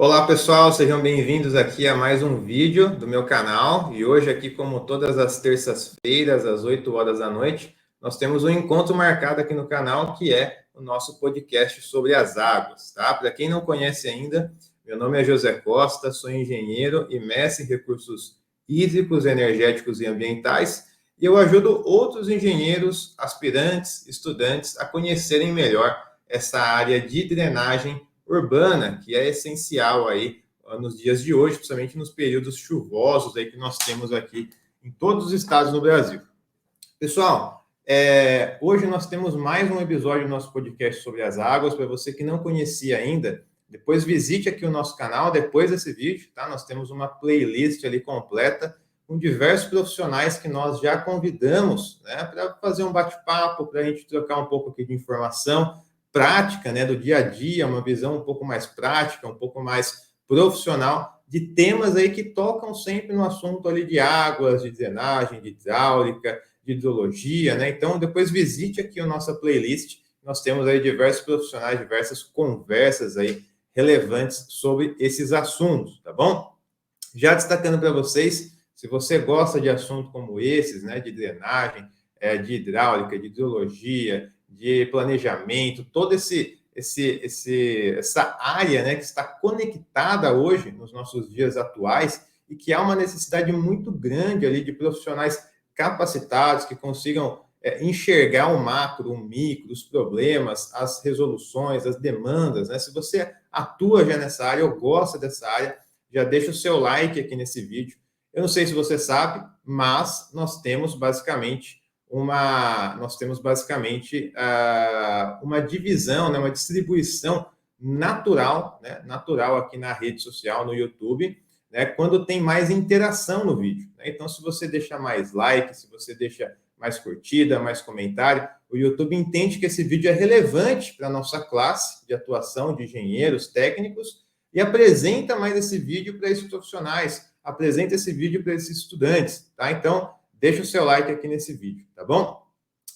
Olá pessoal, sejam bem-vindos aqui a mais um vídeo do meu canal. E hoje aqui, como todas as terças-feiras, às 8 horas da noite, nós temos um encontro marcado aqui no canal, que é o nosso podcast sobre as águas, tá? Para quem não conhece ainda, meu nome é José Costa, sou engenheiro e mestre em recursos hídricos, energéticos e ambientais, e eu ajudo outros engenheiros, aspirantes, estudantes a conhecerem melhor essa área de drenagem urbana, que é essencial aí nos dias de hoje, principalmente nos períodos chuvosos aí que nós temos aqui em todos os estados do Brasil. Pessoal, hoje nós temos mais um episódio do nosso podcast sobre as águas. Para você que não conhecia ainda, depois visite aqui o nosso canal, depois desse vídeo, tá? Nós temos uma playlist ali completa com diversos profissionais que nós já convidamos, né, para fazer um bate-papo, para a gente trocar um pouco aqui de informação prática, né, do dia a dia, uma visão um pouco mais prática, um pouco mais profissional de temas aí que tocam sempre no assunto ali de águas, de drenagem, de hidráulica, de hidrologia, né? Então, depois visite aqui a nossa playlist. Nós temos aí diversos profissionais, diversas conversas aí relevantes sobre esses assuntos, tá bom? Já destacando para vocês, se você gosta de assuntos como esses, né, de drenagem, de hidráulica, de hidrologia, de planejamento, toda essa área, né, que está conectada hoje nos nossos dias atuais e que há uma necessidade muito grande ali de profissionais capacitados que consigam enxergar o macro, o micro, os problemas, as resoluções, as demandas, né? Se você atua já nessa área ou gosta dessa área, já deixa o seu like aqui nesse vídeo. Eu não sei se você sabe, mas nós temos basicamente uma divisão, né, uma distribuição natural, né, natural aqui na rede social, no YouTube, né, quando tem mais interação no vídeo. Né? Então, se você deixa mais like, se você deixa mais curtida, mais comentário, o YouTube entende que esse vídeo é relevante para a nossa classe de atuação de engenheiros técnicos e apresenta mais esse vídeo para esses profissionais, apresenta esse vídeo para esses estudantes, tá? Então, deixa o seu like aqui nesse vídeo, tá bom?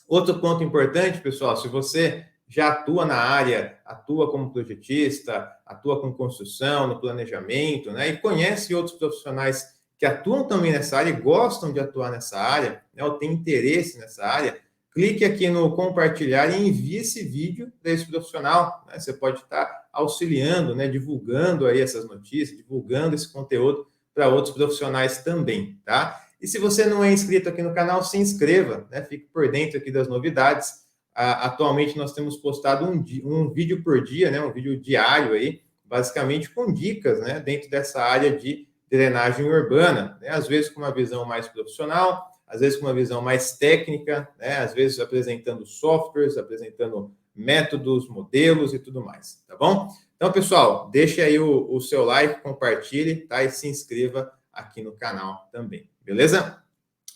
Outro ponto importante, pessoal, se você já atua na área, atua como projetista, atua com construção, no planejamento, né, e conhece outros profissionais que atuam também nessa área e gostam de atuar nessa área, né, ou tem interesse nessa área, clique aqui no compartilhar e envie esse vídeo para esse profissional, né? Você pode estar auxiliando, né, divulgando aí essas notícias, divulgando esse conteúdo para outros profissionais também, tá? E se você não é inscrito aqui no canal, se inscreva, né? Fique por dentro aqui das novidades. Atualmente nós temos postado um vídeo por dia, né? Um vídeo diário aí, basicamente com dicas, né? Dentro dessa área de drenagem urbana, né? Às vezes com uma visão mais profissional, às vezes com uma visão mais técnica, né? Às vezes apresentando softwares, apresentando métodos, modelos e tudo mais, tá bom? Então, pessoal, deixe aí o seu like, compartilhe, tá? E se inscreva aqui no canal também, beleza?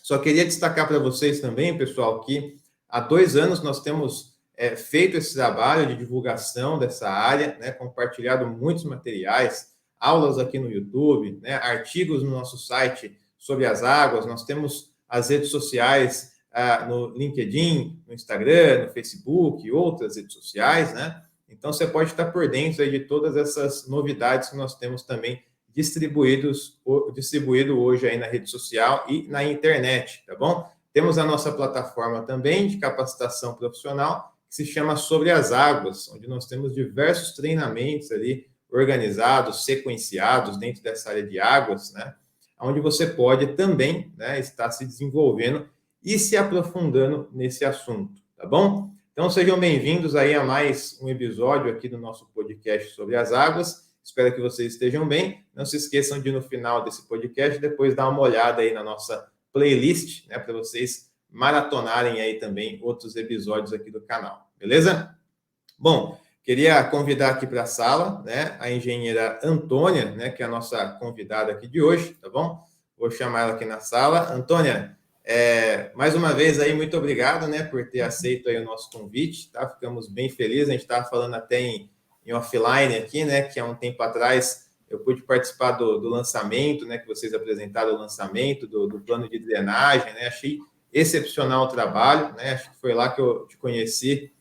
Só queria destacar para vocês também, pessoal, que há 2 anos nós temos feito esse trabalho de divulgação dessa área, né? Compartilhado muitos materiais, aulas aqui no YouTube, né? Artigos no nosso site sobre as águas, nós temos as redes sociais no LinkedIn, no Instagram, no Facebook e outras redes sociais, né? Então, você pode estar por dentro aí de todas essas novidades que nós temos também distribuído hoje aí na rede social e na internet, tá bom? Temos a nossa plataforma também de capacitação profissional, que se chama Sobre as Águas, onde nós temos diversos treinamentos ali organizados, sequenciados dentro dessa área de águas, né? Onde você pode também, né, estar se desenvolvendo e se aprofundando nesse assunto, tá bom? Então, sejam bem-vindos aí a mais um episódio aqui do nosso podcast sobre as águas. Espero que vocês estejam bem. Não se esqueçam de, no final desse podcast, depois dar uma olhada aí na nossa playlist, né, para vocês maratonarem aí também outros episódios aqui do canal, beleza? Bom, queria convidar aqui para a sala, né, a engenheira Antônia, né, que é a nossa convidada aqui de hoje, tá bom? Vou chamar ela aqui na sala. Antônia, mais uma vez aí, muito obrigado, né, por ter aceito aí o nosso convite, tá? Ficamos bem felizes, a gente estava falando até em offline aqui, né, que há um tempo atrás eu pude participar do lançamento, né, que vocês apresentaram o lançamento do plano de drenagem, né, achei excepcional o trabalho, né, acho que foi lá que eu te conheci,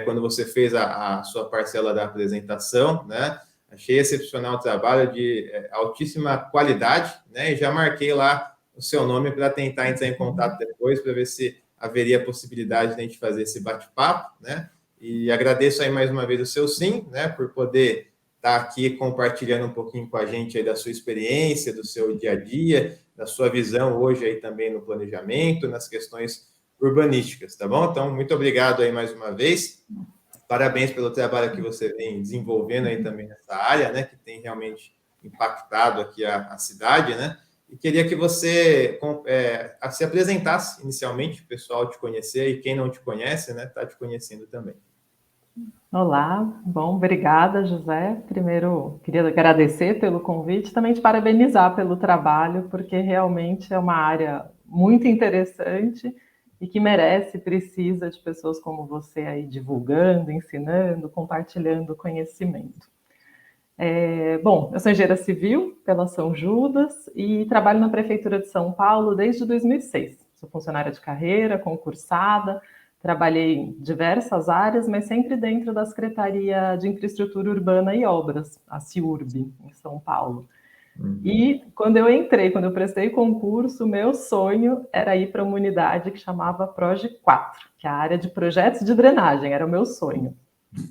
quando você fez a sua parcela da apresentação, né, Achei excepcional o trabalho, de altíssima qualidade, né? E já marquei lá o seu nome para tentar entrar em contato depois, para ver se haveria a possibilidade de a gente fazer esse bate-papo, né? E agradeço aí mais uma vez o seu sim, né? Por poder estar aqui compartilhando um pouquinho com a gente aí da sua experiência, do seu dia a dia, da sua visão hoje aí também no planejamento, nas questões urbanísticas, tá bom? Então, muito obrigado aí mais uma vez. Parabéns pelo trabalho que você vem desenvolvendo aí também nessa área, né? Que tem realmente impactado aqui a cidade, né? E queria que você se apresentasse inicialmente, o pessoal te conhecer, e quem não te conhece, né, está te conhecendo também. Olá, bom, obrigada, José. Primeiro, queria agradecer pelo convite e também te parabenizar pelo trabalho, porque realmente é uma área muito interessante e que merece, precisa de pessoas como você aí divulgando, ensinando, compartilhando conhecimento. Bom, eu sou engenheira civil pela São Judas e trabalho na Prefeitura de São Paulo desde 2006. Sou funcionária de carreira, concursada, trabalhei em diversas áreas, mas sempre dentro da Secretaria de Infraestrutura Urbana e Obras, a CIURB, em São Paulo. E quando eu prestei concurso, meu sonho era ir para uma unidade que chamava Proje 4, que é a área de projetos de drenagem, era o meu sonho.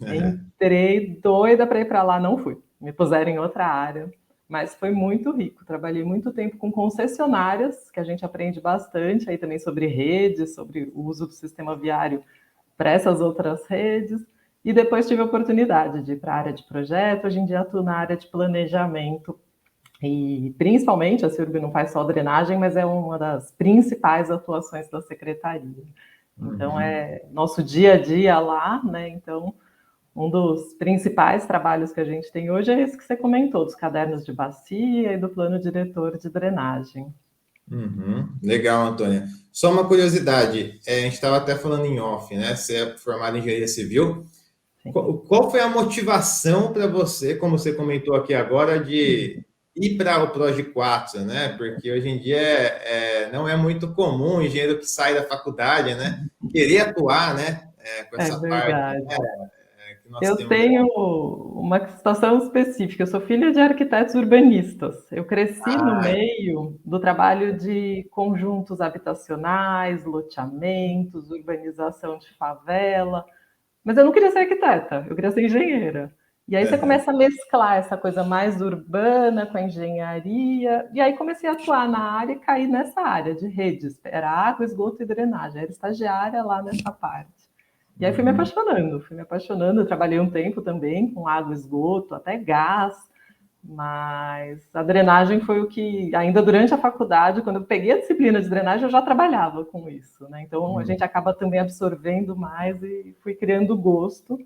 Entrei doida para ir para lá, não fui. Me puseram em outra área, mas foi muito rico. Trabalhei muito tempo com concessionárias, que a gente aprende bastante aí também sobre redes, sobre o uso do sistema viário para essas outras redes. E depois tive a oportunidade de ir para a área de projeto. Hoje em dia atuo na área de planejamento. E principalmente a CIURB não faz só drenagem, mas é uma das principais atuações da secretaria. Então é nosso dia a dia lá, né? Então um dos principais trabalhos que a gente tem hoje é esse que você comentou, dos cadernos de bacia e do plano diretor de drenagem. Legal, Antônia. Só uma curiosidade, a gente estava até falando em off, né? Você é formada em engenharia civil. Qual foi a motivação para você, como você comentou aqui agora, de ir para o Proje 4, né? Porque hoje em dia não é muito comum o engenheiro que sai da faculdade, né? Querer atuar, né? Com É essa parte, verdade. né? Que nós Eu temos. tenho uma situação específica. Eu sou filha de arquitetos urbanistas. Eu cresci no Ah, meio do trabalho de conjuntos habitacionais, loteamentos, urbanização de favela. Mas eu não queria ser arquiteta, eu queria ser engenheira. E aí você começa a mesclar essa coisa mais urbana com a engenharia. E aí comecei a atuar na área e caí nessa área de redes. Era água, esgoto e drenagem. Era estagiária lá nessa parte. E aí fui me apaixonando. Eu trabalhei um tempo também com água, esgoto, até gás. Mas a drenagem foi o que, ainda durante a faculdade, quando eu peguei a disciplina de drenagem, eu já trabalhava com isso, né? Então a gente acaba também absorvendo mais e fui criando gosto.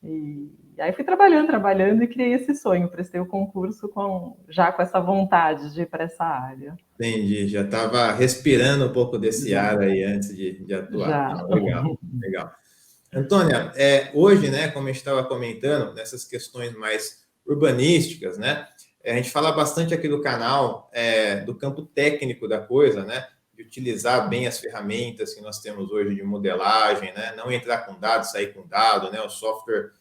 E aí fui trabalhando e criei esse sonho. Prestei o concurso já com essa vontade de ir para essa área. entendi. Já estava respirando um pouco desse Já, ar aí antes de atuar. já. Não, legal, legal. Antônia, hoje, né, como a gente estava comentando, nessas questões mais urbanísticas, né, a gente fala bastante aqui do canal do campo técnico da coisa, né, de utilizar bem as ferramentas que nós temos hoje de modelagem, né, não entrar com dado, sair com dado, né, o software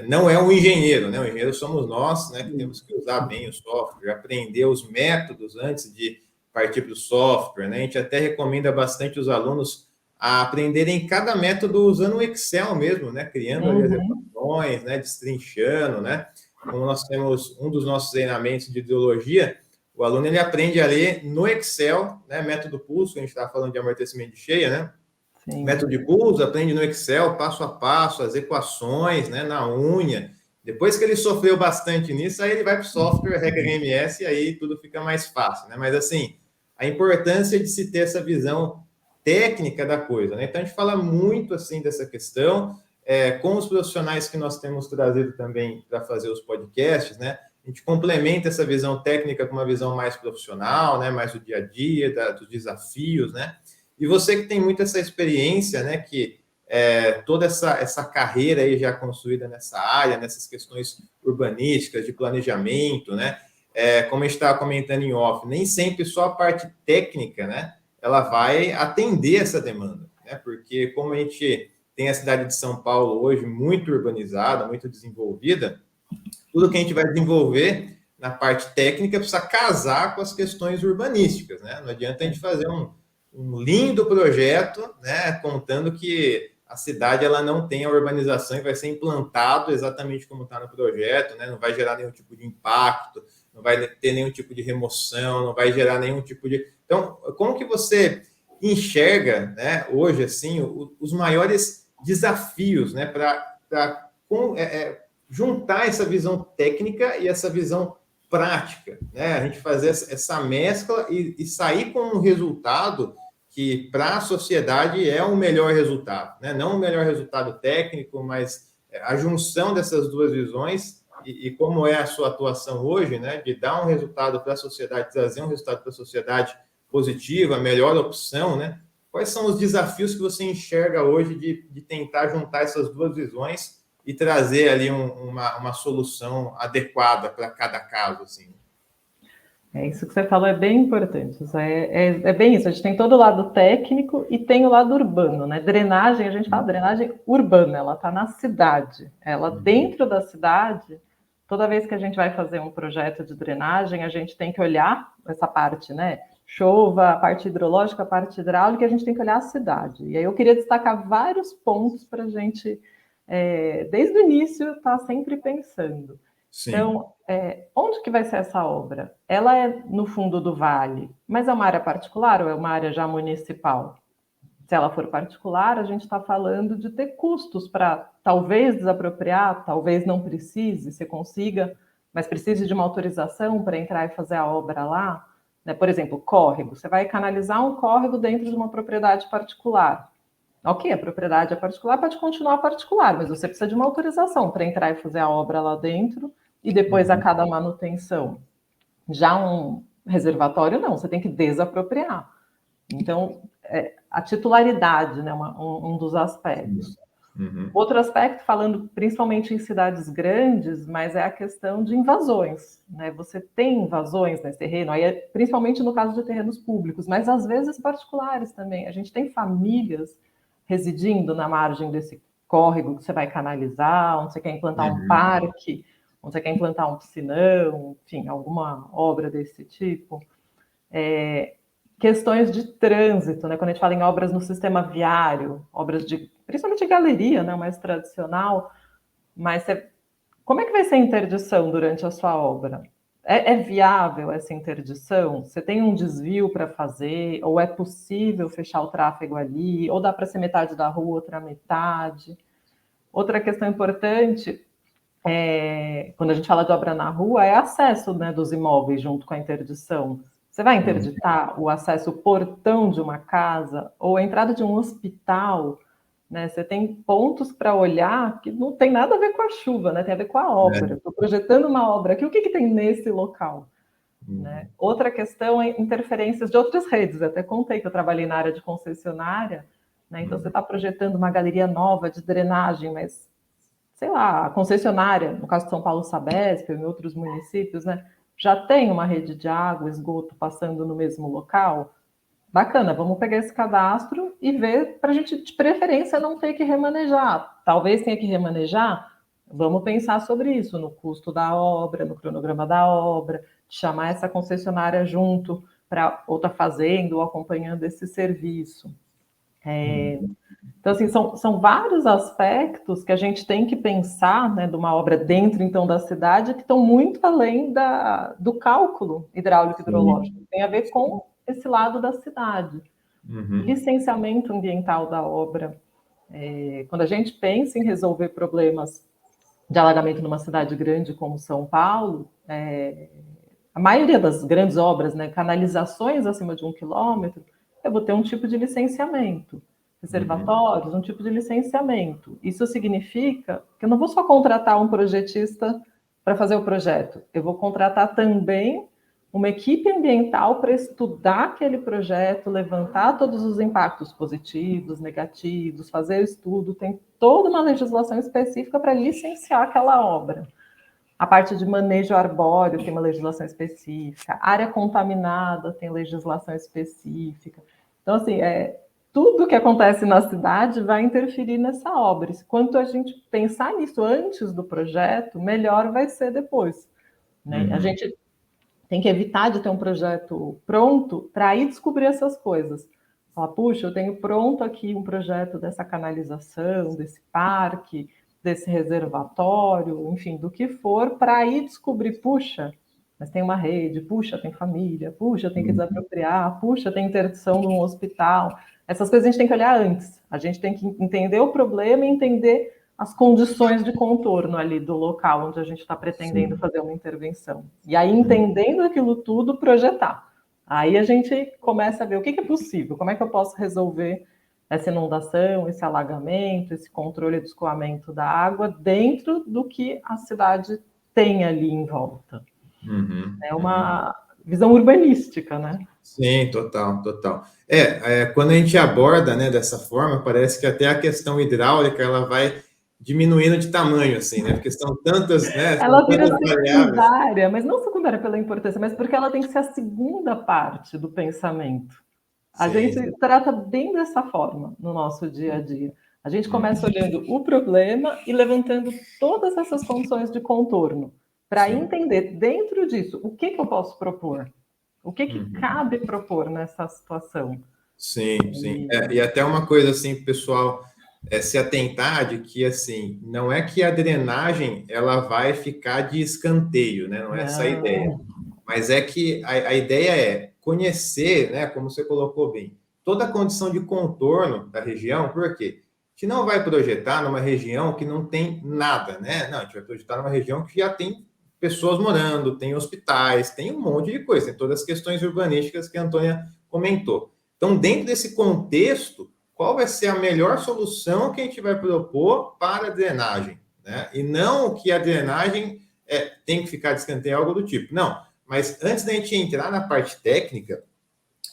não é o engenheiro, né, o engenheiro somos nós, né, que temos que usar bem o software, aprender os métodos antes de partir para o software, né, a gente até recomenda bastante os alunos a aprenderem cada método usando o Excel mesmo, né? Criando ali as Uhum. equações, né? Destrinchando, né? Como nós temos um dos nossos treinamentos de ideologia, o aluno ele aprende ali no Excel, né? Método pulso, que a gente está falando de amortecimento de cheia, né? Sim. Método de pulso, aprende no Excel, passo a passo, as equações, né? Na unha. Depois que ele sofreu bastante nisso, aí ele vai para o software, regra MS, e aí tudo fica mais fácil, né? Mas assim, a importância de se ter essa visão técnica da coisa, né? Então a gente fala muito assim dessa questão com os profissionais que nós temos trazido também para fazer os podcasts, né? A gente complementa essa visão técnica com uma visão mais profissional, né? Mais do dia a dia, dos desafios, né? E você que tem muito essa experiência, né? Que toda essa carreira aí já construída nessa área, nessas questões urbanísticas, de planejamento, né? Como a gente estava comentando em off, nem sempre só a parte técnica, né? Ela vai atender essa demanda, né? Porque como a gente tem a cidade de São Paulo hoje muito urbanizada, muito desenvolvida, tudo que a gente vai desenvolver na parte técnica precisa casar com as questões urbanísticas, né? Não adianta a gente fazer um lindo projeto, né, contando que a cidade ela não tem a urbanização e vai ser implantado exatamente como está no projeto, né? Não vai gerar nenhum tipo de impacto, não vai ter nenhum tipo de remoção, não vai gerar nenhum tipo de... Então, como que você enxerga, né, hoje, assim, os maiores desafios, né, para juntar essa visão técnica e essa visão prática, né? A gente fazer essa mescla e sair com um resultado que para a sociedade é o melhor resultado, né? Não o melhor resultado técnico, mas a junção dessas duas visões e como é a sua atuação hoje, né? De dar um resultado para a sociedade, trazer um resultado para a sociedade positivo, a melhor opção, né? Quais são os desafios que você enxerga hoje de tentar juntar essas duas visões e trazer ali uma solução adequada para cada caso, assim? Isso que você falou é bem importante. É bem isso. A gente tem todo o lado técnico e tem o lado urbano, né? Drenagem, a gente fala drenagem urbana, ela está na cidade. Ela dentro da cidade, toda vez que a gente vai fazer um projeto de drenagem, a gente tem que olhar essa parte, né? Chova, a parte hidrológica, a parte hidráulica, a gente tem que olhar a cidade. E aí eu queria destacar vários pontos para a gente, desde o início, estar sempre pensando. Sim. Então, onde que vai ser essa obra? Ela é no fundo do vale, mas é uma área particular ou é uma área já municipal? Se ela for particular, a gente está falando de ter custos para talvez desapropriar, talvez não precise, você consiga, mas precise de uma autorização para entrar e fazer a obra lá. Né? Por exemplo, córrego. Você vai canalizar um córrego dentro de uma propriedade particular. Ok, a propriedade é particular, pode continuar particular, mas você precisa de uma autorização para entrar e fazer a obra lá dentro e depois a cada manutenção. Já um reservatório, não, você tem que desapropriar. Então, a titularidade, né, um dos aspectos. Uhum. Outro aspecto, falando principalmente em cidades grandes, mas é a questão de invasões. Né? Você tem invasões nesse terreno, aí principalmente no caso de terrenos públicos, mas às vezes particulares também. A gente tem famílias residindo na margem desse córrego que você vai canalizar, onde você quer implantar um parque, onde você quer implantar um piscinão, enfim, alguma obra desse tipo. Questões de trânsito, né? Quando a gente fala em obras no sistema viário, obras de, principalmente de galeria, né? Mais tradicional, mas como é que vai ser a interdição durante a sua obra? É viável essa interdição? Você tem um desvio para fazer? Ou é possível fechar o tráfego ali? Ou dá para ser metade da rua, outra metade? Outra questão importante, quando a gente fala de obra na rua, é acesso, né, dos imóveis junto com a interdição. Você vai interditar o acesso, o portão de uma casa ou a entrada de um hospital, né? Você tem pontos para olhar que não tem nada a ver com a chuva, né? Tem a ver com a obra. Estou projetando uma obra aqui, o que tem nesse local? Né? Outra questão é interferências de outras redes. Eu até contei que eu trabalhei na área de concessionária, né? Então você está projetando uma galeria nova de drenagem, mas sei lá, a concessionária, no caso de São Paulo, Sabesp, em outros municípios, né, já tem uma rede de água, esgoto passando no mesmo local. Bacana, vamos pegar esse cadastro e ver para a gente, de preferência, não ter que remanejar. Talvez tenha que remanejar, vamos pensar sobre isso, no custo da obra, no cronograma da obra, chamar essa concessionária junto para ou estar fazendo ou acompanhando esse serviço. Então, assim, são vários aspectos que a gente tem que pensar, né, de uma obra dentro, então, da cidade, que estão muito além do cálculo hidráulico e hidrológico. Tem a ver com esse lado da cidade. Licenciamento ambiental da obra. Quando a gente pensa em resolver problemas de alagamento numa cidade grande como São Paulo, a maioria das grandes obras, né, canalizações acima de 1 quilômetro, eu vou ter um tipo de licenciamento. Reservatórios, um tipo de licenciamento. Isso significa que eu não vou só contratar um projetista para fazer o projeto, eu vou contratar também uma equipe ambiental para estudar aquele projeto, levantar todos os impactos positivos, negativos, fazer o estudo, tem toda uma legislação específica para licenciar aquela obra. A parte de manejo arbóreo tem uma legislação específica, área contaminada tem legislação específica. Então, assim, tudo que acontece na cidade vai interferir nessa obra. Quanto a gente pensar nisso antes do projeto, melhor vai ser depois, né? A gente tem que evitar de ter um projeto pronto para ir descobrir essas coisas. Falar, puxa, eu tenho pronto aqui um projeto dessa canalização, desse parque, desse reservatório, enfim, do que for, para ir descobrir, puxa, mas tem uma rede, puxa, tem família, puxa, tem que desapropriar, puxa, tem interdição num hospital. Essas coisas a gente tem que olhar antes. A gente tem que entender o problema e entender as condições de contorno ali do local onde a gente está pretendendo fazer uma intervenção. E aí, entendendo aquilo tudo, projetar. Aí a gente começa a ver o que é possível, como é que eu posso resolver essa inundação, esse alagamento, esse controle do escoamento da água dentro do que a cidade tem ali em volta. É uma visão urbanística, né? Sim, total, total. Quando a gente aborda, né, dessa forma, parece que até a questão hidráulica ela vai diminuindo de tamanho, assim, né? Porque são tantas, né? São Ela vira tantas variáveis. secundária, mas não secundária pela importância, mas porque ela tem que ser a segunda parte do pensamento. A Sim, gente trata bem dessa forma no nosso dia a dia. A gente começa olhando o problema e levantando todas essas condições de contorno, para sim. entender dentro disso o que eu posso propor, o que cabe propor nessa situação. Sim, sim. E até uma coisa assim, pessoal, se atentar de que assim, não é que a drenagem ela vai ficar de escanteio, né? Não é essa a ideia. Mas é que a ideia é conhecer, né, como você colocou bem, toda a condição de contorno da região, por quê? A gente não vai projetar numa região que não tem nada, né? Não, a gente vai projetar numa região que já tem pessoas morando, tem hospitais, tem um monte de coisa, tem todas as questões urbanísticas que a Antônia comentou. Então, dentro desse contexto, qual vai ser a melhor solução que a gente vai propor para a drenagem, né? E não que a drenagem tem que ficar de escanteio, algo do tipo. Não, mas antes da gente entrar na parte técnica,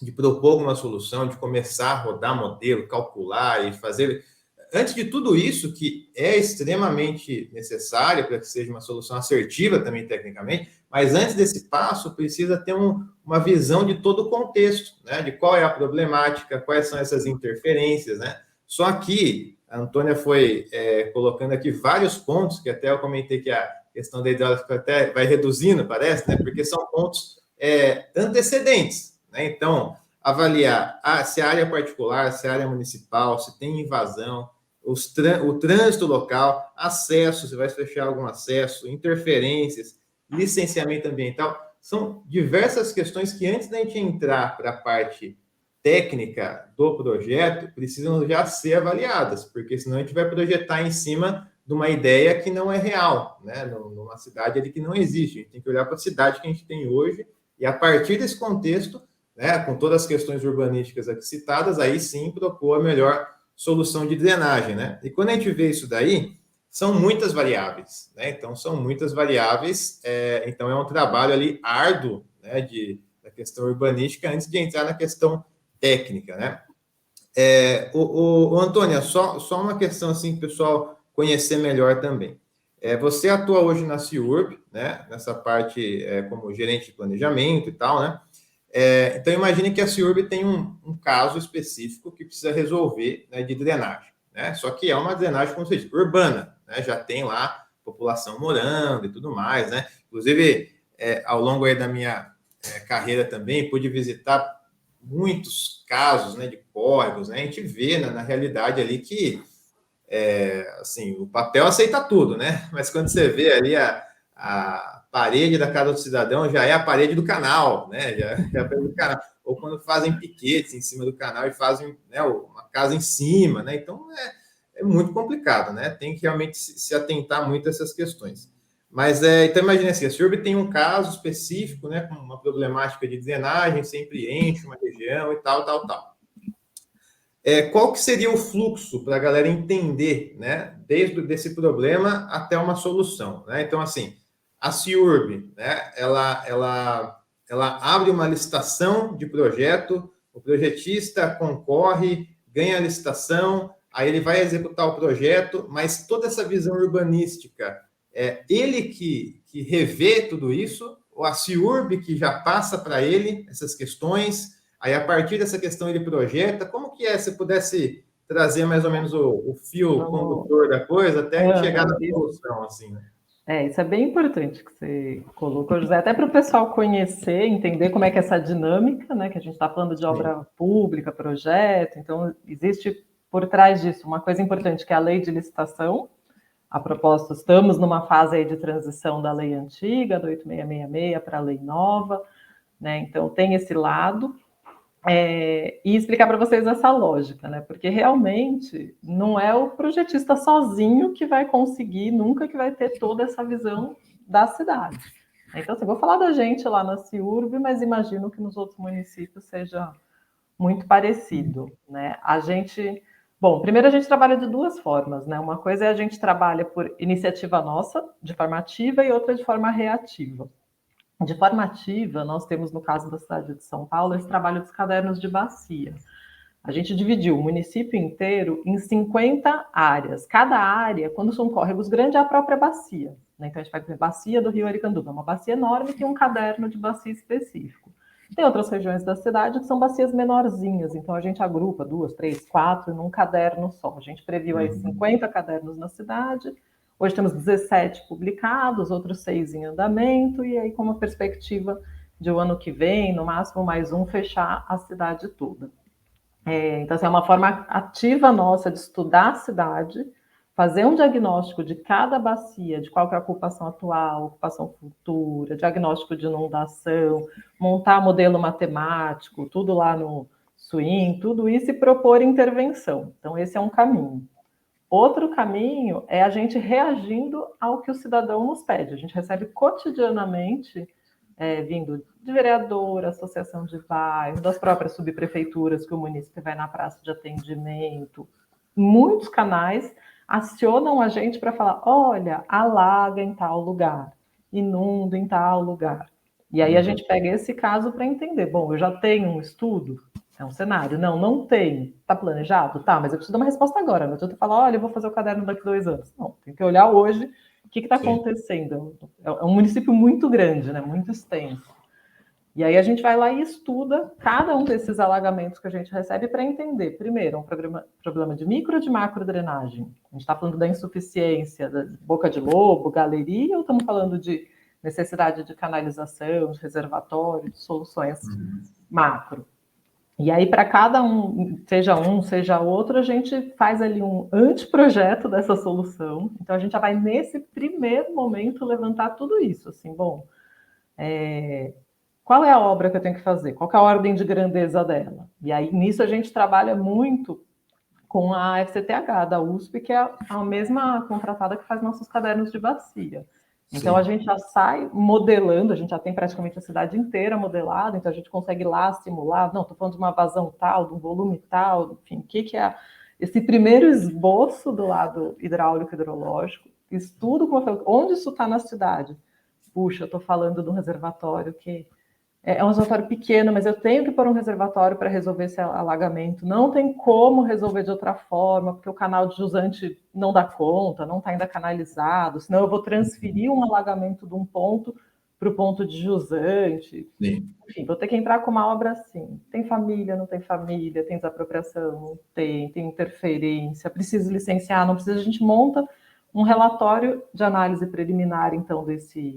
de propor alguma solução, de começar a rodar modelo, calcular e fazer. Antes de tudo isso, que é extremamente necessário para que seja uma solução assertiva também tecnicamente, mas antes desse passo, precisa ter uma visão de todo o contexto, né? De qual é a problemática, quais são essas interferências, né? Só que a Antônia foi colocando aqui vários pontos, que até eu comentei que a questão da hidráulica até vai reduzindo, parece, né? Porque são pontos antecedentes, né? Então, avaliar se a área particular, se a área municipal, se tem invasão, o trânsito local, acesso, se vai fechar algum acesso, interferências, licenciamento ambiental, são diversas questões que antes da gente entrar para a parte técnica do projeto, precisam já ser avaliadas, porque senão a gente vai projetar em cima de uma ideia que não é real, né? Numa cidade ali que não existe. A gente tem que olhar para a cidade que a gente tem hoje e, a partir desse contexto, né, com todas as questões urbanísticas aqui citadas, aí sim propor a melhor solução de drenagem, né? E quando a gente vê isso daí, são muitas variáveis, né? Então, são muitas variáveis, então é um trabalho ali árduo, né, da questão urbanística antes de entrar na questão técnica, né? Antônia, só uma questão assim, pessoal conhecer melhor também. Você atua hoje na CIURB, né? Nessa parte como gerente de planejamento e tal, né? Então, imagine que a CIURB tem um caso específico que precisa resolver, né, de drenagem, né? Só que é uma drenagem, como você diz, urbana, né? Já tem lá população morando e tudo mais, né? Inclusive, ao longo aí da minha carreira também, pude visitar muitos casos, né, de córregos, né? A gente vê na realidade ali que assim, o papel aceita tudo, né? Mas quando você vê ali a parede da casa do cidadão, já é a parede do canal, né? Já é a parede do canal. Ou quando fazem piquetes em cima do canal e fazem, né, uma casa em cima, né? Então é muito complicado, né? Tem que realmente se atentar muito a essas questões. Mas então imagine assim, a CIURB tem um caso específico, né, com uma problemática de drenagem, sempre enche uma região e tal. Qual que seria o fluxo para a galera entender, né, desde esse problema até uma solução, né? Então, assim, a CIURB, né, ela abre uma licitação de projeto, o projetista concorre, ganha a licitação, aí ele vai executar o projeto, mas toda essa visão urbanística, ele que revê tudo isso, ou a CIURB que já passa para ele essas questões, Aí, a partir dessa questão, ele projeta. Como que é, se pudesse trazer mais ou menos o fio Vamos... condutor da coisa, até a gente chegar na Isso, solução, assim, né? isso é bem importante que você colocou, José, até para o pessoal conhecer, entender como é que é essa dinâmica, né? Que a gente está falando de Sim. obra pública, projeto, então existe por trás disso uma coisa importante que é a lei de licitação. A propósito, estamos numa fase aí de transição da lei antiga, do 8666, para a lei nova, né? Então tem esse lado. E explicar para vocês essa lógica, né? Porque realmente não é o projetista sozinho que vai conseguir, nunca que vai ter toda essa visão da cidade. Então, assim, vou falar da gente lá na CIURB, mas imagino que nos outros municípios seja muito parecido, né? Bom, primeiro a gente trabalha de duas formas, né? Uma coisa é a gente trabalha por iniciativa nossa, de forma ativa, e outra de forma reativa. De forma ativa, nós temos, no caso da cidade de São Paulo, esse trabalho dos cadernos de bacia. A gente dividiu o município inteiro em 50 áreas. Cada área, quando são córregos grandes, é a própria bacia. Então, a gente vai ter bacia do Rio Aricanduva, uma bacia enorme, tem um caderno de bacia específico. Tem outras regiões da cidade que são bacias menorzinhas, então a gente agrupa 2, 3, 4 num caderno só. A gente previu aí 50 cadernos na cidade. Hoje temos 17 publicados, outros 6 em andamento, e aí com uma perspectiva de o ano que vem, no máximo mais um, fechar a cidade toda. Então, assim, é uma forma ativa nossa de estudar a cidade, fazer um diagnóstico de cada bacia, de qual que é a ocupação atual, ocupação futura, diagnóstico de inundação, montar modelo matemático, tudo lá no Swim, tudo isso e propor intervenção. Então, esse é um caminho. Outro caminho é a gente reagindo ao que o cidadão nos pede. A gente recebe cotidianamente, vindo de vereador, associação de bairro, das próprias subprefeituras que o município vai na praça de atendimento. Muitos canais acionam a gente para falar: olha, alaga em tal lugar, inunda em tal lugar. E aí a gente pega esse caso para entender. Bom, eu já tenho um estudo, é um cenário. Não, não tem. Está planejado? Tá, mas eu preciso dar uma resposta agora. Não adianta falar: olha, eu vou fazer o caderno daqui a 2 anos. Não, tem que olhar hoje o que está acontecendo. É um município muito grande, né? Muito extenso. E aí a gente vai lá e estuda cada um desses alagamentos que a gente recebe para entender, primeiro, um problema de micro ou de macro drenagem. A gente está falando da insuficiência, da boca de lobo, galeria, ou estamos falando de necessidade de canalização, de reservatório, de soluções macro. E aí, para cada um, seja outro, a gente faz ali um anteprojeto dessa solução. Então, a gente já vai, nesse primeiro momento, levantar tudo isso. Assim, bom, qual é a obra que eu tenho que fazer? Qual que é a ordem de grandeza dela? E aí, nisso, a gente trabalha muito com a FCTH da USP, que é a mesma contratada que faz nossos cadernos de bacia. Então, a gente já sai modelando, a gente já tem praticamente a cidade inteira modelada, então a gente consegue ir lá simular, não, estou falando de uma vazão tal, de um volume tal, enfim, o que é esse primeiro esboço do lado hidráulico e hidrológico, estudo onde isso está na cidade. Puxa, eu estou falando de um reservatório que é um reservatório pequeno, mas eu tenho que pôr um reservatório para resolver esse alagamento. Não tem como resolver de outra forma, porque o canal de jusante não dá conta, não está ainda canalizado, senão eu vou transferir um alagamento de um ponto para o ponto de jusante. Sim. Enfim, vou ter que entrar com uma obra assim. Tem família, não tem família, tem desapropriação, não tem interferência, precisa licenciar, não precisa, a gente monta um relatório de análise preliminar, então,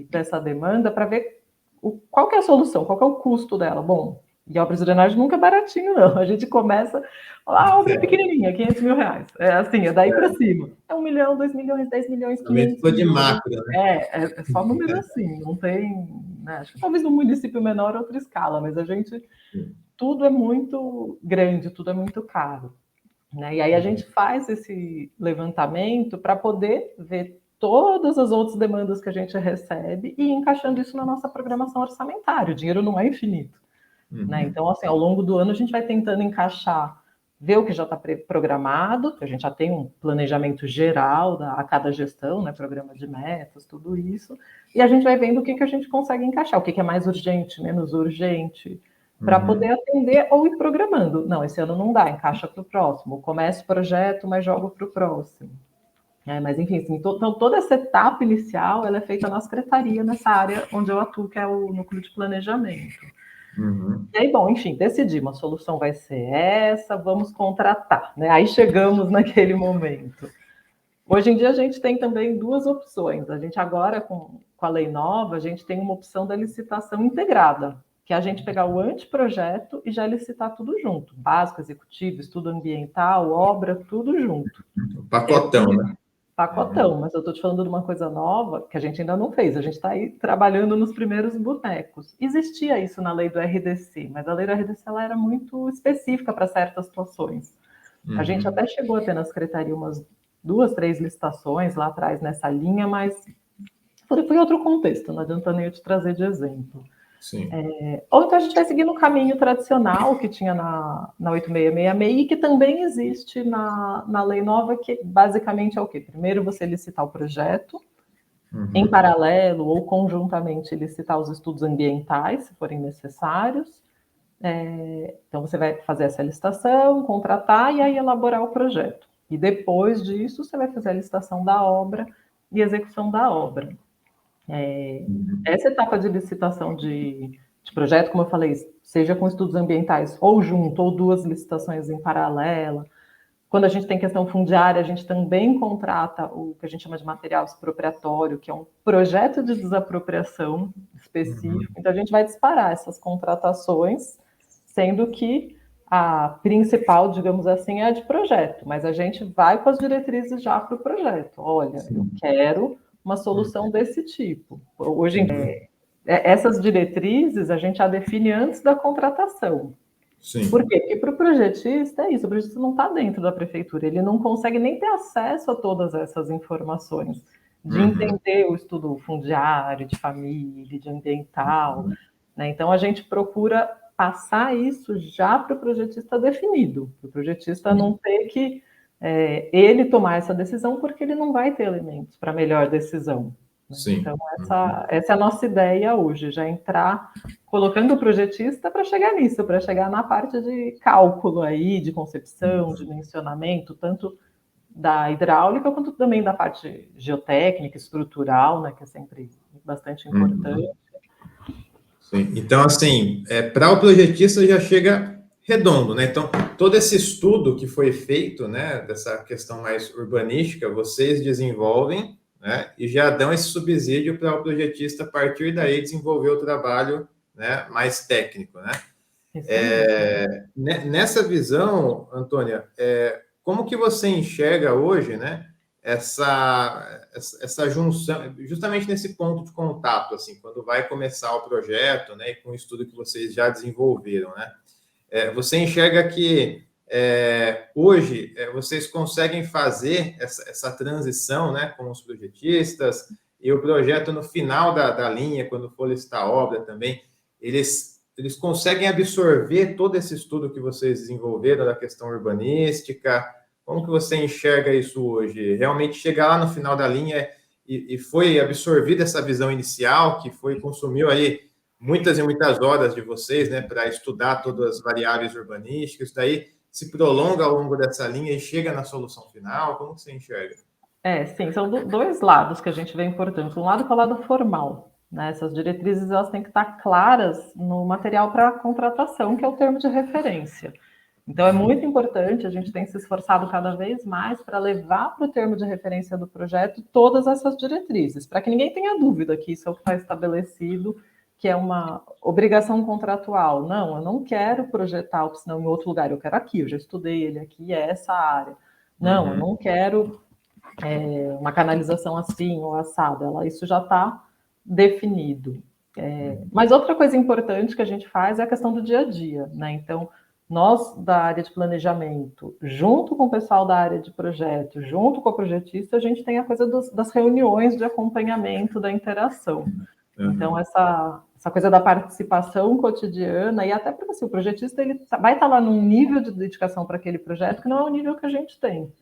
dessa demanda para ver qual que é a solução, qual que é o custo dela. Bom, e obras de drenagem nunca é baratinho, não. A gente começa, a obra é pequenininha, 500 mil reais. É assim, é daí para cima. É 1 milhão, 2 milhões, 10 milhões, 500 milhões. de macro, né? É só número assim, não tem... Né? Acho que talvez num município menor outra escala, mas a gente... Tudo é muito grande, tudo é muito caro. Né? E aí a gente faz esse levantamento para poder ver todas as outras demandas que a gente recebe e encaixando isso na nossa programação orçamentária. O dinheiro não é infinito. Né? Então, assim, ao longo do ano a gente vai tentando encaixar, ver o que já está programado, que a gente já tem um planejamento geral a cada gestão, né? Programa de metas, tudo isso, e a gente vai vendo o que a gente consegue encaixar, o que é mais urgente, menos urgente, para poder atender ou ir programando. Não, esse ano não dá, encaixa para o próximo. Começa o projeto, mas joga para o próximo. Mas, enfim, assim, então, toda essa etapa inicial ela é feita na secretaria, nessa área onde eu atuo, que é o núcleo de planejamento. Uhum. E aí, bom, enfim, decidimos, a solução vai ser essa, vamos contratar, né? Aí chegamos naquele momento. Hoje em dia a gente tem também duas opções. A gente agora, com a lei nova, a gente tem uma opção da licitação integrada, que é a gente pegar o anteprojeto e já licitar tudo junto. Básico, executivo, estudo ambiental, obra, tudo junto. Um pacotão, né? Pacotão, mas eu estou te falando de uma coisa nova que a gente ainda não fez. A gente está aí trabalhando nos primeiros bonecos. Existia isso na lei do RDC, mas a lei do RDC ela era muito específica para certas situações. A gente até chegou a ter na secretaria umas 2, 3 licitações lá atrás nessa linha, mas foi outro contexto, não adianta nem eu te trazer de exemplo. Sim. Ou então a gente vai seguir no caminho tradicional que tinha na 8666 e que também existe na lei nova, que basicamente é o quê? Primeiro você licitar o projeto, em paralelo ou conjuntamente licitar os estudos ambientais, se forem necessários. Então você vai fazer essa licitação, contratar e aí elaborar o projeto. E depois disso você vai fazer a licitação da obra e execução da obra. Essa etapa de licitação de projeto, como eu falei, seja com estudos ambientais ou junto, ou 2 licitações em paralela. Quando a gente tem questão fundiária, a gente também contrata o que a gente chama de material expropriatório, que é um projeto de desapropriação específico. Então, a gente vai disparar essas contratações, sendo que a principal, digamos assim, é a de projeto, mas a gente vai com as diretrizes já para o projeto. Olha, eu quero uma solução desse tipo. Hoje em dia, essas diretrizes a gente já define antes da contratação. Sim. Por quê? Porque para o projetista é isso, o projetista não está dentro da prefeitura, ele não consegue nem ter acesso a todas essas informações, de entender o estudo fundiário, de família, de ambiental, né? Então a gente procura passar isso já para o projetista definido, para o projetista não ter que ele tomar essa decisão, porque ele não vai ter elementos para melhor decisão. Né? Sim. Então essa é a nossa ideia hoje, já entrar colocando o projetista para chegar nisso, para chegar na parte de cálculo aí, de concepção, dimensionamento, tanto da hidráulica quanto também da parte geotécnica, estrutural, né, que é sempre bastante importante. Sim. Então, assim, para o projetista já chega redondo, né? Então, todo esse estudo que foi feito, né, dessa questão mais urbanística, vocês desenvolvem, né, e já dão esse subsídio para o projetista, a partir daí, desenvolver o trabalho, né, mais técnico, né? Nessa visão, Antônia, como que você enxerga hoje, né, essa junção, justamente nesse ponto de contato, assim, quando vai começar o projeto, né, e com o estudo que vocês já desenvolveram, né? Você enxerga que hoje vocês conseguem fazer essa transição, né, com os projetistas e o projeto no final da linha, quando for listar a obra também, eles conseguem absorver todo esse estudo que vocês desenvolveram da questão urbanística? Como que você enxerga isso hoje? Realmente chegar lá no final da linha e foi absorvida essa visão inicial, que consumiu aí muitas e muitas horas de vocês, né, para estudar todas as variáveis urbanísticas, daí se prolonga ao longo dessa linha e chega na solução final? Como que você enxerga? Sim, são dois lados que a gente vê importantes. Um lado que é o lado formal, né? Essas diretrizes elas têm que estar claras no material para contratação, que é o termo de referência. Então, é muito importante, a gente tem se esforçado cada vez mais para levar para o termo de referência do projeto todas essas diretrizes, para que ninguém tenha dúvida que isso é o que está estabelecido, que é uma obrigação contratual. Não, eu não quero projetar o piscinão em outro lugar, eu quero aqui, eu já estudei ele aqui, é essa área. Não, eu não quero uma canalização assim ou assada, isso já está definido. Mas outra coisa importante que a gente faz é a questão do dia a dia, né? Então, nós da área de planejamento, junto com o pessoal da área de projeto, junto com o projetista, a gente tem a coisa das reuniões de acompanhamento da interação. Então, essa coisa da participação cotidiana, e até porque assim, o projetista ele vai estar lá num nível de dedicação para aquele projeto que não é o nível que a gente tem.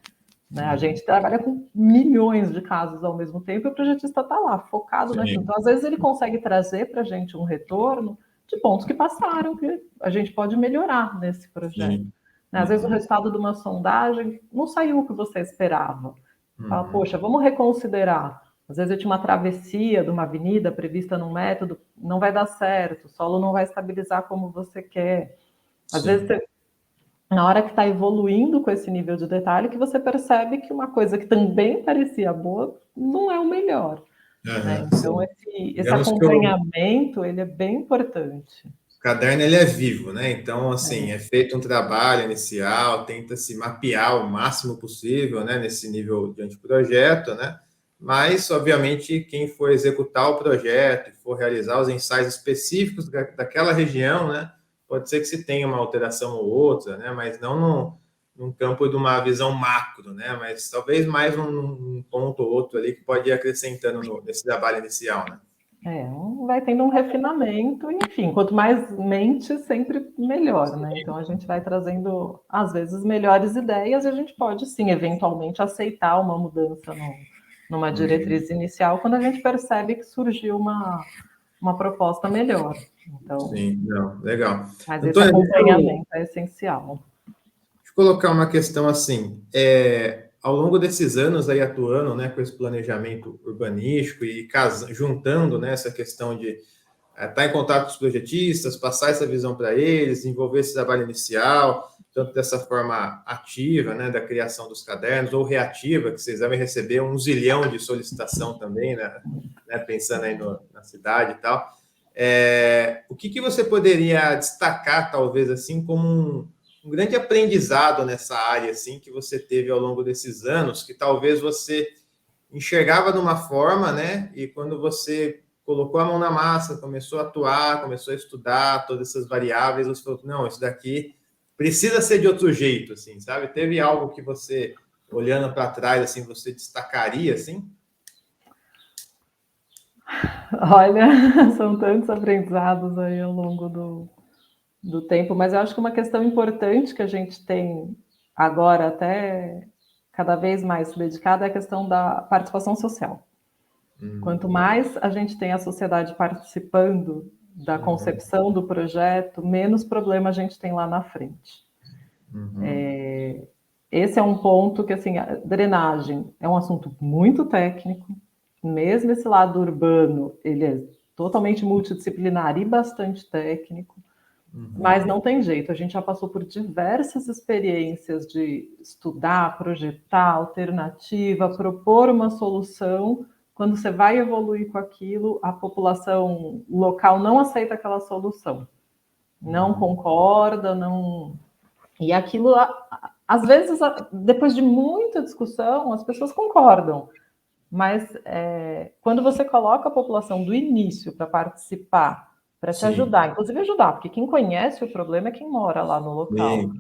Né? A gente trabalha com milhões de casos ao mesmo tempo e o projetista está lá, focado naquilo. Então, às vezes, ele consegue trazer para a gente um retorno de pontos que passaram, que a gente pode melhorar nesse projeto. Né? Às vezes, o resultado de uma sondagem não saiu o que você esperava. Fala, poxa, vamos reconsiderar. Às vezes eu tinha uma travessia de uma avenida prevista num método, não vai dar certo, o solo não vai estabilizar como você quer. Às vezes, na hora que está evoluindo com esse nível de detalhe, que você percebe que uma coisa que também parecia boa não é o melhor. Né? Então, esse acompanhamento, ele é bem importante. O caderno ele é vivo, né? Então, assim, é feito um trabalho inicial, tenta se mapear o máximo possível, né, nesse nível de anteprojeto, né? Mas, obviamente, quem for executar o projeto e for realizar os ensaios específicos daquela região, né, pode ser que se tenha uma alteração ou outra, né? Mas não num campo de uma visão macro, né? Mas talvez mais um ponto ou outro ali que pode ir acrescentando nesse trabalho inicial, né? Vai tendo um refinamento, enfim, quanto mais mente, sempre melhor, né? Então a gente vai trazendo, às vezes, melhores ideias e a gente pode, sim, eventualmente aceitar uma mudança numa diretriz inicial quando a gente percebe que surgiu uma proposta melhor. Então, sim, não, legal. Mas Antônio, esse acompanhamento é essencial. Deixa eu colocar uma questão assim, ao longo desses anos aí atuando, né, com esse planejamento urbanístico e juntando, né, essa questão de estar em contato com os projetistas, passar essa visão para eles, desenvolver esse trabalho inicial, tanto dessa forma ativa, né, da criação dos cadernos, ou reativa, que vocês devem receber 1 zilhão de solicitação também, né, pensando aí na cidade e tal. O que você poderia destacar, talvez, assim, como um grande aprendizado nessa área, assim, que você teve ao longo desses anos, que talvez você enxergava de uma forma, né, e quando você colocou a mão na massa, começou a atuar, começou a estudar todas essas variáveis, você falou, não, isso daqui precisa ser de outro jeito, assim, sabe? Teve algo que você, olhando para trás, assim, você destacaria, assim? Olha, são tantos aprendizados aí ao longo do tempo, mas eu acho que uma questão importante que a gente tem agora até cada vez mais se dedicada é a questão da participação social. Quanto mais a gente tem a sociedade participando da concepção do projeto, menos problema a gente tem lá na frente. Esse é um ponto que, assim, a drenagem é um assunto muito técnico, mesmo esse lado urbano, ele é totalmente multidisciplinar e bastante técnico, mas não tem jeito, a gente já passou por diversas experiências de estudar, projetar, alternativa, propor uma solução. Quando você vai evoluir com aquilo, a população local não aceita aquela solução, não concorda, não... E aquilo, às vezes, depois de muita discussão, as pessoas concordam, mas quando você coloca a população do início para participar, para te ajudar, inclusive ajudar, porque quem conhece o problema é quem mora lá no local.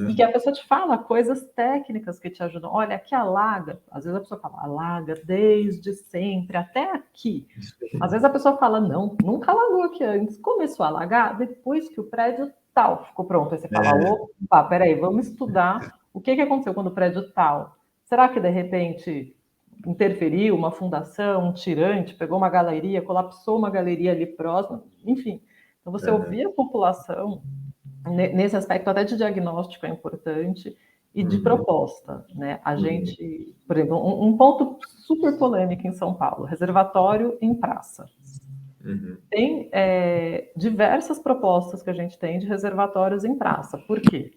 E que a pessoa te fala coisas técnicas que te ajudam. Olha, aqui alaga. Às vezes a pessoa fala, alaga desde sempre, até aqui. Às vezes a pessoa fala, não, nunca alagou aqui antes. Começou a alagar depois que o prédio tal ficou pronto. Aí você fala, opa, peraí, vamos estudar o que aconteceu quando o prédio tal. Será que, de repente, interferiu uma fundação, um tirante, pegou uma galeria, colapsou uma galeria ali próxima? Enfim, então você ouvir a população... Nesse aspecto até de diagnóstico é importante e de proposta, né? A gente, por exemplo, um ponto super polêmico em São Paulo, reservatório em praça. Tem diversas propostas que a gente tem de reservatórios em praça. Por quê?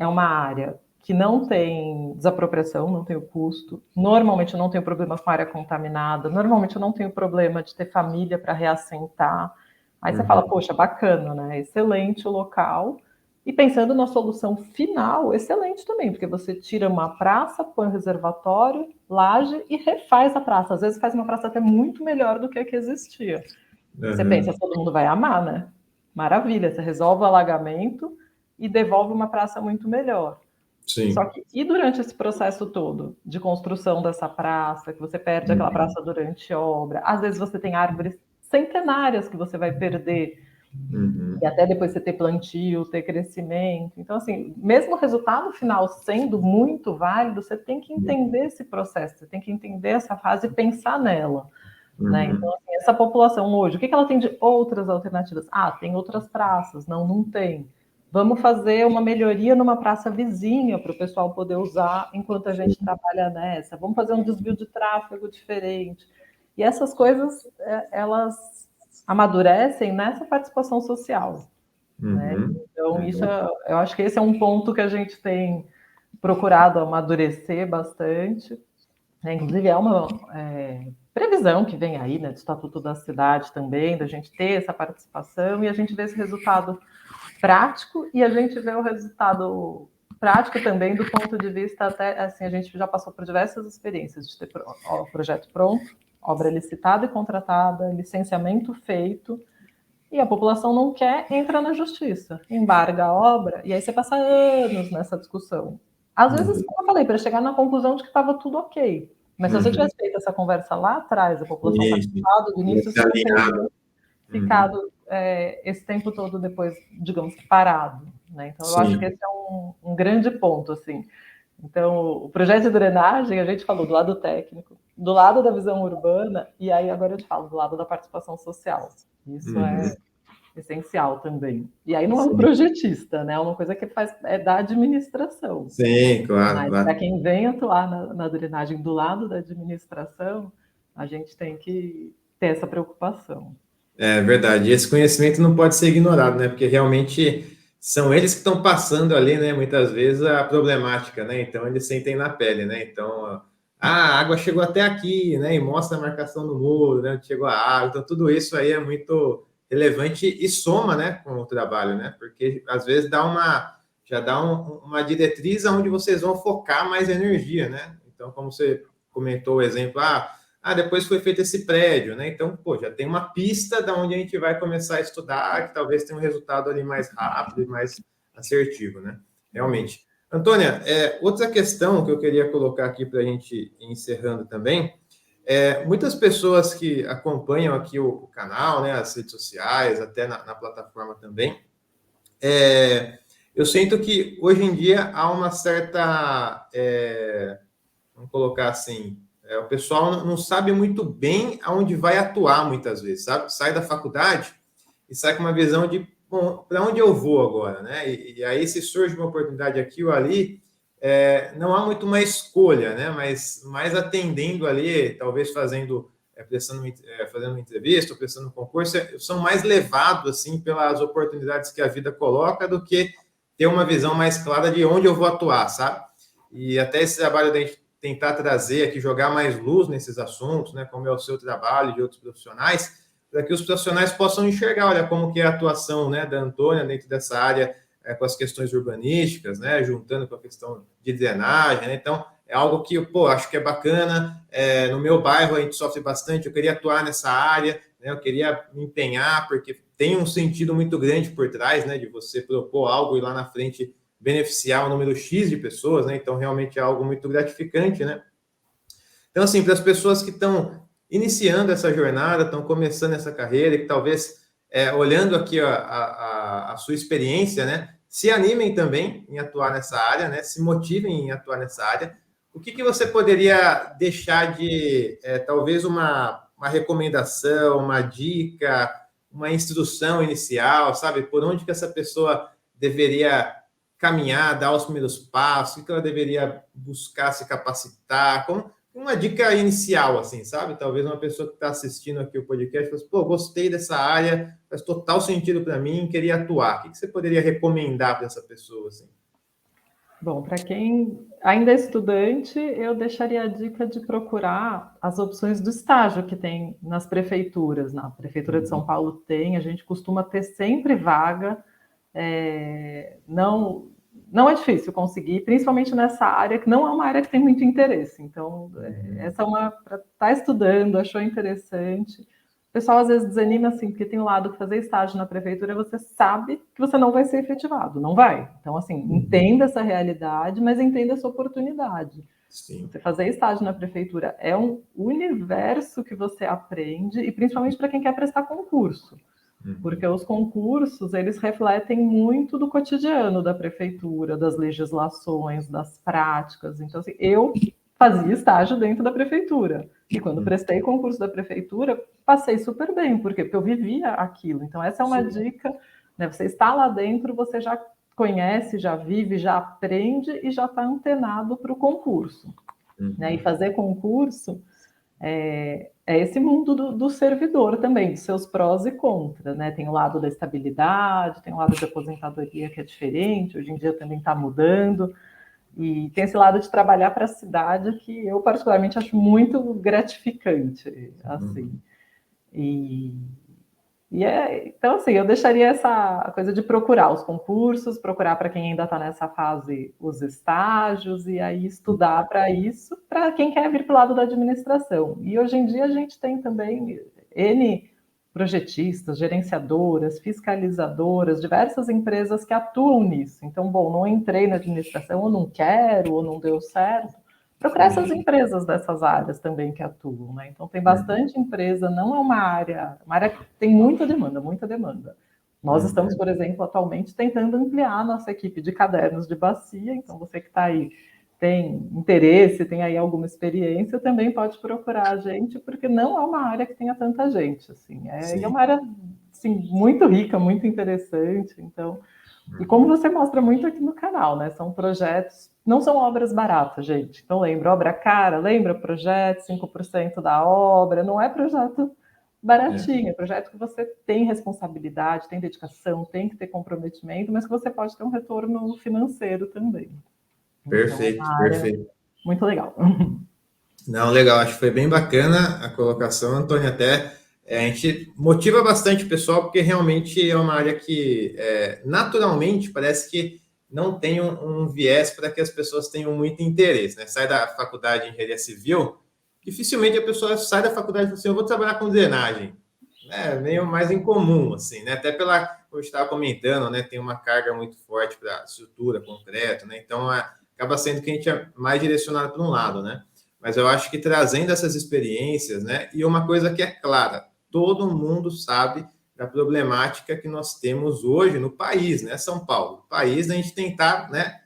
É uma área que não tem desapropriação, não tem o custo, normalmente não tem o problema com área contaminada, normalmente não tem o problema de ter família para reassentar. Aí você fala, poxa, bacana, né? Excelente o local. E pensando na solução final, excelente também, porque você tira uma praça, põe um reservatório, laje e refaz a praça. Às vezes faz uma praça até muito melhor do que a que existia. Você pensa, todo mundo vai amar, né? Maravilha, você resolve o alagamento e devolve uma praça muito melhor. Sim. Só que, e durante esse processo todo de construção dessa praça, que você perde aquela praça durante obra, às vezes você tem árvores centenárias que você vai perder, e até depois você ter plantio, ter crescimento. Então, assim, mesmo o resultado final sendo muito válido, você tem que entender esse processo, você tem que entender essa fase e pensar nela. Né? Então, assim, essa população hoje, o que ela tem de outras alternativas? Tem outras praças. Não tem. Vamos fazer uma melhoria numa praça vizinha para o pessoal poder usar enquanto a gente trabalha nessa. Vamos fazer um desvio de tráfego diferente. E essas coisas, elas amadurecem nessa participação social, né? Então, isso eu acho que esse é um ponto que a gente tem procurado amadurecer bastante, né? Inclusive, é uma previsão que vem aí, né, do Estatuto da Cidade também, da gente ter essa participação e a gente vê esse resultado prático e a gente vê o resultado prático também do ponto de vista até, assim, a gente já passou por diversas experiências de ter o projeto pronto, obra licitada e contratada, licenciamento feito, e a população não quer, entra na justiça, embarga a obra, e aí você passa anos nessa discussão. Às vezes, como eu falei, para chegar na conclusão de que estava tudo ok. Mas se você tivesse feito essa conversa lá atrás, a população participado do início, você não teria ficado esse tempo todo depois, digamos que parado, né? Então, eu acho que esse é um grande ponto, assim. Então, o projeto de drenagem, a gente falou do lado técnico, do lado da visão urbana, e aí agora eu te falo do lado da participação social. Isso é essencial também. E aí não é um projetista, né? É uma coisa que é da administração. Sim, claro. Mas para quem vem atuar na drenagem do lado da administração, a gente tem que ter essa preocupação. É verdade. E esse conhecimento não pode ser ignorado, né? Porque realmente são eles que estão passando ali, né? Muitas vezes a problemática, né? Então eles sentem na pele, né? Então a água chegou até aqui, né? E mostra a marcação no muro, né? Onde chegou a água. Então tudo isso aí é muito relevante e soma, né? Com o trabalho, né? Porque às vezes já dá uma diretriz aonde vocês vão focar mais energia, né? Então, como você comentou o exemplo, depois foi feito esse prédio, né? Então, pô, já tem uma pista da onde a gente vai começar a estudar, que talvez tenha um resultado ali mais rápido e mais assertivo, né? Realmente. Antônia, outra questão que eu queria colocar aqui para a gente ir encerrando também, muitas pessoas que acompanham aqui o canal, né, as redes sociais, até na plataforma também, eu sinto que hoje em dia há uma certa, vamos colocar assim, o pessoal não sabe muito bem aonde vai atuar muitas vezes, sabe? Sai da faculdade e sai com uma visão de, bom, para onde eu vou agora, né? E aí se surge uma oportunidade aqui ou ali, não há muito uma escolha, né? Mas mais atendendo ali, talvez fazendo uma entrevista, prestando um concurso, são mais levados assim pelas oportunidades que a vida coloca do que ter uma visão mais clara de onde eu vou atuar, sabe? E até esse trabalho da gente tentar trazer aqui, jogar mais luz nesses assuntos, né, como é o seu trabalho e de outros profissionais, para que os profissionais possam enxergar, olha, como que é a atuação, né, da Antônia dentro dessa área, com as questões urbanísticas, né, juntando com a questão de drenagem, né, então é algo que, pô, acho que é bacana, no meu bairro a gente sofre bastante, eu queria atuar nessa área, né, eu queria me empenhar, porque tem um sentido muito grande por trás, né, de você propor algo e lá na frente beneficiar um número X de pessoas, né? Então, realmente é algo muito gratificante, né? Então, assim, para as pessoas que estão iniciando essa jornada, estão começando essa carreira, e que talvez, olhando aqui a sua experiência, né? Se animem também em atuar nessa área, né? Se motivem em atuar nessa área. O que você poderia deixar de, talvez, uma recomendação, uma dica, uma instrução inicial, sabe? Por onde que essa pessoa deveria caminhar, dar os primeiros passos, o que ela deveria buscar se capacitar, como uma dica inicial, assim, sabe? Talvez uma pessoa que está assistindo aqui o podcast fale, pô, gostei dessa área, faz total sentido para mim, queria atuar. O que você poderia recomendar para essa pessoa, assim? Bom, para quem ainda é estudante, eu deixaria a dica de procurar as opções do estágio que tem nas prefeituras. Na Prefeitura de São Paulo tem, a gente costuma ter sempre vaga. Não é difícil conseguir, principalmente nessa área, que não é uma área que tem muito interesse. Então, essa é uma para estar estudando, achou interessante. O pessoal às vezes desanima assim, porque tem o lado que fazer estágio na prefeitura, você sabe que você não vai ser efetivado, não vai. Então, assim, entenda essa realidade, mas entenda essa oportunidade. Sim. Você fazer estágio na prefeitura é um universo que você aprende, e principalmente para quem quer prestar concurso. Porque os concursos, eles refletem muito do cotidiano da prefeitura, das legislações, das práticas. Então, assim, eu fazia estágio dentro da prefeitura. E quando prestei concurso da prefeitura, passei super bem. Por quê? Porque eu vivia aquilo. Então, essa é uma dica, né? Você está lá dentro, você já conhece, já vive, já aprende e já está antenado para o concurso. Né? E fazer concurso é esse mundo do servidor também, dos seus prós e contras, né? Tem o lado da estabilidade, tem o lado de aposentadoria que é diferente, hoje em dia também está mudando, e tem esse lado de trabalhar para a cidade que eu particularmente acho muito gratificante, assim. Então, assim, eu deixaria essa coisa de procurar os concursos, procurar para quem ainda está nessa fase os estágios, e aí estudar para isso, para quem quer vir para o lado da administração. E hoje em dia a gente tem também N projetistas, gerenciadoras, fiscalizadoras, diversas empresas que atuam nisso. Então, bom, não entrei na administração, ou não quero, ou não deu certo, procurar essas empresas dessas áreas também que atuam, né? Então tem bastante empresa, não é uma área que tem muita demanda, muita demanda. Nós estamos, por exemplo, atualmente tentando ampliar a nossa equipe de cadernos de bacia, então você que está aí tem interesse, tem aí alguma experiência, também pode procurar a gente, porque não é uma área que tenha tanta gente, assim, é uma área assim, muito rica, muito interessante, então... E como você mostra muito aqui no canal, né? São projetos, não são obras baratas, gente. Então lembra, obra cara, lembra projeto, 5% da obra, não é projeto baratinho, é projeto que você tem responsabilidade, tem dedicação, tem que ter comprometimento, mas que você pode ter um retorno financeiro também. Perfeito, então, perfeito. Muito legal. Não, legal, acho que foi bem bacana a colocação, Antônio, até a gente motiva bastante o pessoal, porque realmente é uma área que naturalmente parece que não tem um viés para que as pessoas tenham muito interesse, né? Sai da faculdade de engenharia civil, dificilmente a pessoa sai da faculdade e fala assim, eu vou trabalhar com drenagem. É meio mais incomum, assim, né? Até como eu estava comentando, né? Tem uma carga muito forte para estrutura, concreto, né? Então, acaba sendo que a gente é mais direcionado para um lado, né? Mas eu acho que trazendo essas experiências, né? E uma coisa que é clara, todo mundo sabe da problemática que nós temos hoje no país, né? São Paulo, o país, a gente tentar, né?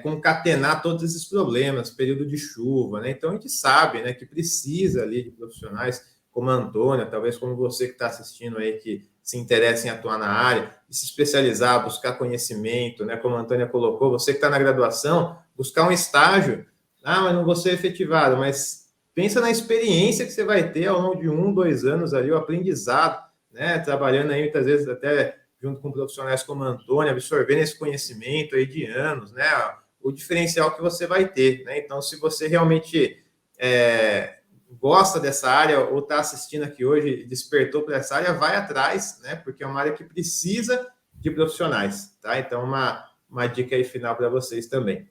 Concatenar todos esses problemas, período de chuva, né? Então a gente sabe, né, que precisa ali de profissionais como a Antônia, talvez como você que está assistindo aí, que se interessa em atuar na área, de se especializar, buscar conhecimento, né? Como a Antônia colocou, você que está na graduação, buscar um estágio, mas não vou ser efetivado, mas pensa na experiência que você vai ter ao longo de 1, 2 anos ali, o aprendizado, né? Trabalhando aí muitas vezes até junto com profissionais como a Antônia, absorvendo esse conhecimento aí de anos, né? O diferencial que você vai ter, né? Então, se você realmente gosta dessa área ou está assistindo aqui hoje e despertou para essa área, vai atrás, né? Porque é uma área que precisa de profissionais, tá? Então, uma dica aí final para vocês também.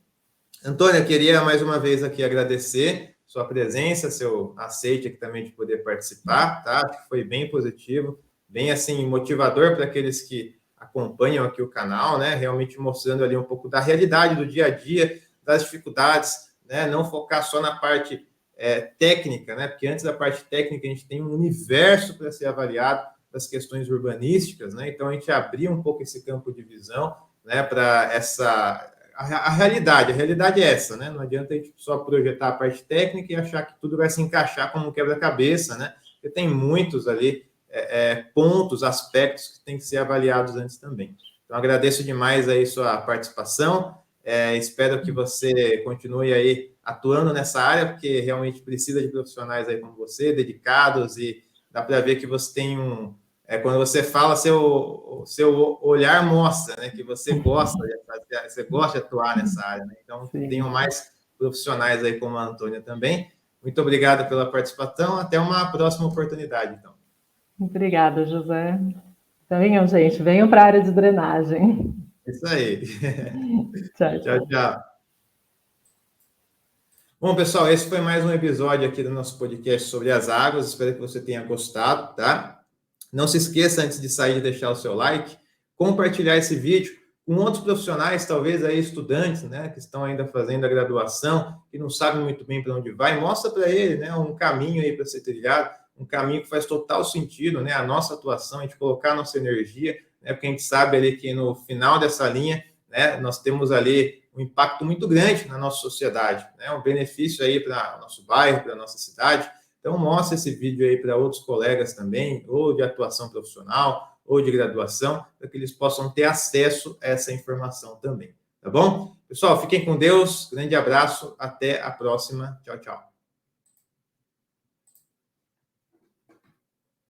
Antônia, eu queria mais uma vez aqui agradecer sua presença, seu aceite aqui também de poder participar, tá? Acho que foi bem positivo, bem assim motivador para aqueles que acompanham aqui o canal, né? Realmente mostrando ali um pouco da realidade do dia a dia, das dificuldades, né? Não focar só na parte técnica, né? Porque antes da parte técnica a gente tem um universo para ser avaliado das questões urbanísticas, né? Então a gente abrir um pouco esse campo de visão, né? Para a realidade é essa, né? Não adianta a gente só projetar a parte técnica e achar que tudo vai se encaixar como um quebra-cabeça, né? Porque tem muitos ali pontos, aspectos que têm que ser avaliados antes também. Então, agradeço demais aí sua participação, espero que você continue aí atuando nessa área, porque realmente precisa de profissionais aí como você, dedicados, e dá para ver que você tem quando você fala, seu olhar mostra, né, que você gosta de atuar nessa área, né? Então, tenham mais profissionais aí como a Antônia também. Muito obrigado pela participação, até uma próxima oportunidade, então. Obrigada, José. Então, venham, gente, venham para a área de drenagem. Isso aí. Tchau, Tchau, tchau. Bom, pessoal, esse foi mais um episódio aqui do nosso podcast sobre as águas. Espero que você tenha gostado, tá? Não se esqueça, antes de sair, de deixar o seu like, compartilhar esse vídeo com outros profissionais, talvez aí estudantes, né, que estão ainda fazendo a graduação, que não sabem muito bem para onde vai. Mostra para ele, né, um caminho aí para ser trilhado, um caminho que faz total sentido, né, a nossa atuação, a gente colocar a nossa energia, né, porque a gente sabe ali que no final dessa linha, né, nós temos ali um impacto muito grande na nossa sociedade, né, um benefício aí para o nosso bairro, para a nossa cidade. Então, mostra esse vídeo aí para outros colegas também, ou de atuação profissional, ou de graduação, para que eles possam ter acesso a essa informação também, tá bom? Pessoal, fiquem com Deus, grande abraço, até a próxima, tchau, tchau.